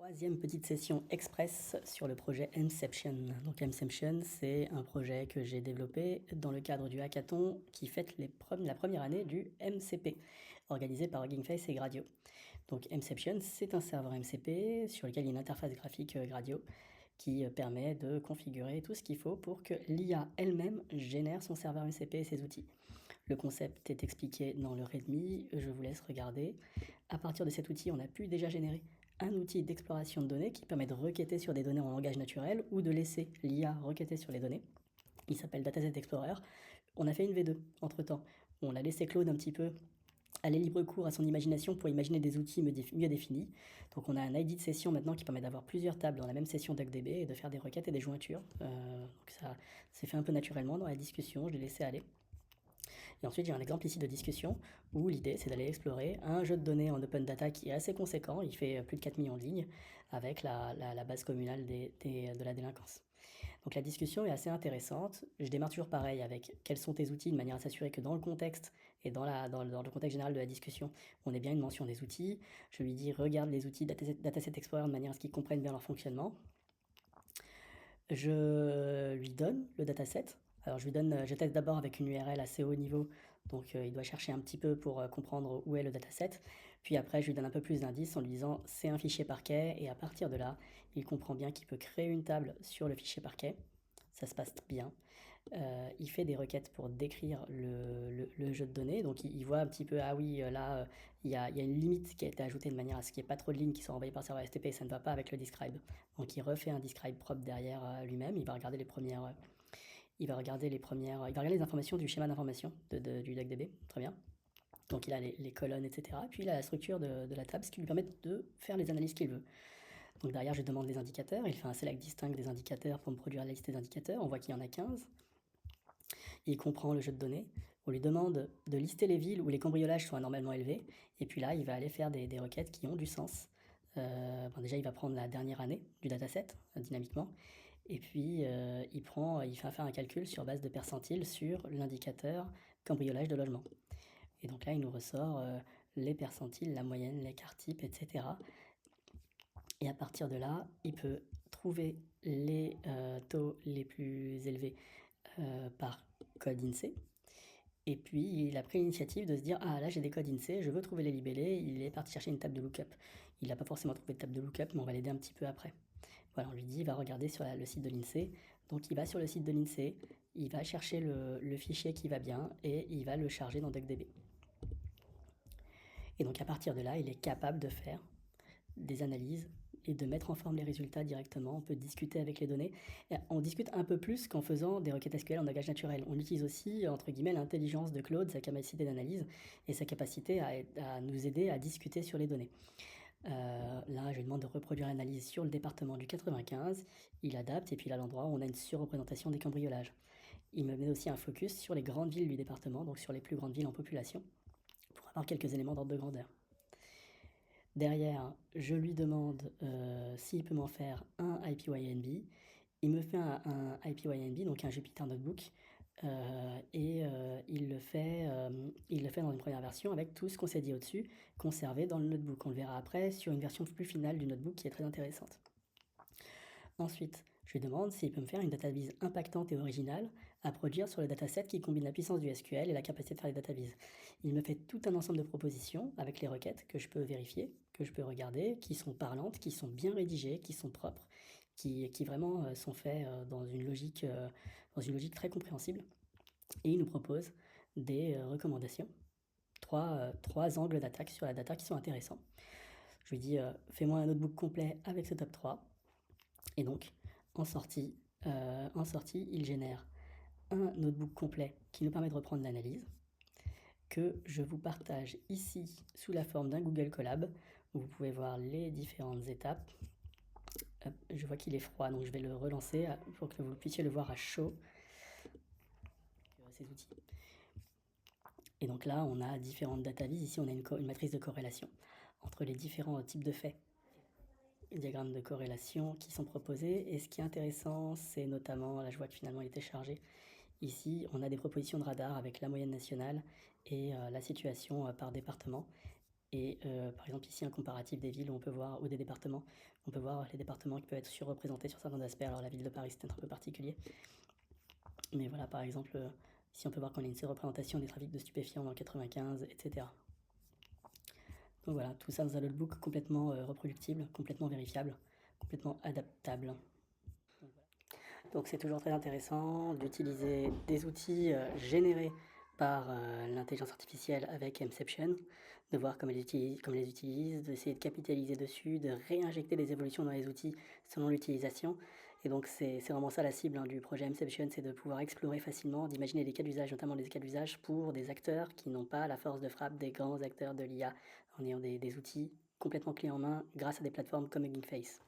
Troisième petite session express sur le projet Emception. Donc Emception, c'est un projet que j'ai développé dans le cadre du hackathon qui fête la première année du MCP, organisé par Hugging Face et Gradio. Donc Emception, c'est un serveur MCP sur lequel il y a une interface graphique Gradio qui permet de configurer tout ce qu'il faut pour que l'IA elle-même génère son serveur MCP et ses outils. Le concept est expliqué dans le README, je vous laisse regarder. À partir de cet outil, on a pu déjà générer un outil d'exploration de données qui permet de requêter sur des données en langage naturel ou de laisser l'IA requêter sur les données. Il s'appelle Dataset Explorer. On a fait une V2 entre-temps. On a laissé Claude un petit peu aller libre cours à son imagination pour imaginer des outils mieux définis. Donc on a un ID de session maintenant qui permet d'avoir plusieurs tables dans la même session DuckDB et de faire des requêtes et des jointures. Donc ça s'est fait un peu naturellement dans la discussion, je l'ai laissé aller. Et ensuite, j'ai un exemple ici de discussion où l'idée, c'est d'aller explorer un jeu de données en open data qui est assez conséquent. Il fait plus de 4 millions de lignes avec la base communale de la délinquance. Donc la discussion est assez intéressante. Je démarre toujours pareil avec quels sont tes outils de manière à s'assurer que dans le contexte et dans le contexte général de la discussion, on ait bien une mention des outils. Je lui dis regarde les outils Dataset Explorer de manière à ce qu'ils comprennent bien leur fonctionnement. Je lui donne le dataset. Alors je teste d'abord avec une URL assez haut niveau, donc il doit chercher un petit peu pour comprendre où est le dataset. Puis après, je lui donne un peu plus d'indices en lui disant c'est un fichier parquet, et à partir de là, il comprend bien qu'il peut créer une table sur le fichier parquet. Ça se passe bien. Il fait des requêtes pour décrire le jeu de données, donc il voit un petit peu, ah oui, là, il y a une limite qui a été ajoutée de manière à ce qu'il n'y ait pas trop de lignes qui sont envoyées par serveur FTP, et ça ne va pas avec le describe. Donc il refait un describe propre derrière lui-même, il va regarder les informations du schéma d'information du DuckDB, très bien. Donc il a les colonnes, etc. Puis il a la structure de la table, ce qui lui permet de faire les analyses qu'il veut. Donc derrière, je demande des indicateurs, il fait un select distinct des indicateurs pour me produire la liste des indicateurs, on voit qu'il y en a 15. Il comprend le jeu de données, on lui demande de lister les villes où les cambriolages sont anormalement élevés, et puis là, il va aller faire des requêtes qui ont du sens. Déjà, il va prendre la dernière année du dataset, dynamiquement, et puis il fait faire un calcul sur base de percentiles sur l'indicateur cambriolage de logement. Et donc là, il nous ressort les percentiles, la moyenne, l'écart type, etc. Et à partir de là, il peut trouver les taux les plus élevés par code INSEE. Et puis, il a pris l'initiative de se dire ah là, j'ai des codes INSEE, je veux trouver les libellés. Il est parti chercher une table de lookup. Il n'a pas forcément trouvé de table de lookup, mais on va l'aider un petit peu après. Voilà, on lui dit, il va regarder sur le site de l'INSEE. Donc, il va sur le site de l'INSEE, il va chercher le fichier qui va bien et il va le charger dans DuckDB. Et donc, à partir de là, il est capable de faire des analyses et de mettre en forme les résultats directement. On peut discuter avec les données. Et on discute un peu plus qu'en faisant des requêtes SQL en langage naturel. On utilise aussi, entre guillemets, l'intelligence de Claude, sa capacité d'analyse et sa capacité à nous aider à discuter sur les données. Là, je lui demande de reproduire l'analyse sur le département du 95. Il adapte et puis là, l'endroit où on a une surreprésentation des cambriolages. Il me met aussi un focus sur les grandes villes du département, donc sur les plus grandes villes en population, pour avoir quelques éléments d'ordre de grandeur. Derrière, je lui demande s'il peut m'en faire un IPYNB. Il me fait un IPYNB, donc un Jupyter Notebook, et il le fait dans une première version avec tout ce qu'on s'est dit au-dessus, conservé dans le notebook. On le verra après sur une version plus finale du notebook qui est très intéressante. Ensuite, je lui demande s'il peut me faire une database impactante et originale à produire sur le dataset qui combine la puissance du SQL et la capacité de faire les databases. Il me fait tout un ensemble de propositions avec les requêtes que je peux vérifier, que je peux regarder, qui sont parlantes, qui sont bien rédigées, qui sont propres, qui vraiment sont faits dans une logique très compréhensible. Et il nous propose des recommandations, trois angles d'attaque sur la data qui sont intéressants. Je lui dis fais-moi un notebook complet avec ce top 3. Et donc, en sortie, il génère un notebook complet qui nous permet de reprendre l'analyse, que je vous partage ici sous la forme d'un Google Colab, où vous pouvez voir les différentes étapes. Hop, je vois qu'il est froid, donc je vais le relancer pour que vous puissiez le voir à chaud, ces outils. Et donc là, on a différentes databases. Ici, on a une matrice de corrélation entre les différents types de faits, diagrammes de corrélation qui sont proposés. Et ce qui est intéressant, c'est notamment, là je vois que finalement il était chargé, ici on a des propositions de radar avec la moyenne nationale et la situation par département. Et par exemple ici un comparatif des villes où on peut voir ou des départements, on peut voir les départements qui peuvent être surreprésentés sur certains aspects. Alors la ville de Paris, c'est peut-être un peu particulier, mais voilà, par exemple, ici on peut voir qu'on a une surreprésentation des trafics de stupéfiants dans le 95, et cetera. Donc voilà, tout ça dans un notebook complètement reproductible, complètement vérifiable, complètement adaptable. Donc c'est toujours très intéressant d'utiliser des outils générés par l'intelligence artificielle avec Mception, de voir comment elle les utilise, d'essayer de capitaliser dessus, de réinjecter des évolutions dans les outils selon l'utilisation. Et donc c'est vraiment ça la cible du projet Mception, c'est de pouvoir explorer facilement, d'imaginer des cas d'usage, notamment des cas d'usage pour des acteurs qui n'ont pas la force de frappe des grands acteurs de l'IA, en ayant des outils complètement clés en main grâce à des plateformes comme Hugging Face.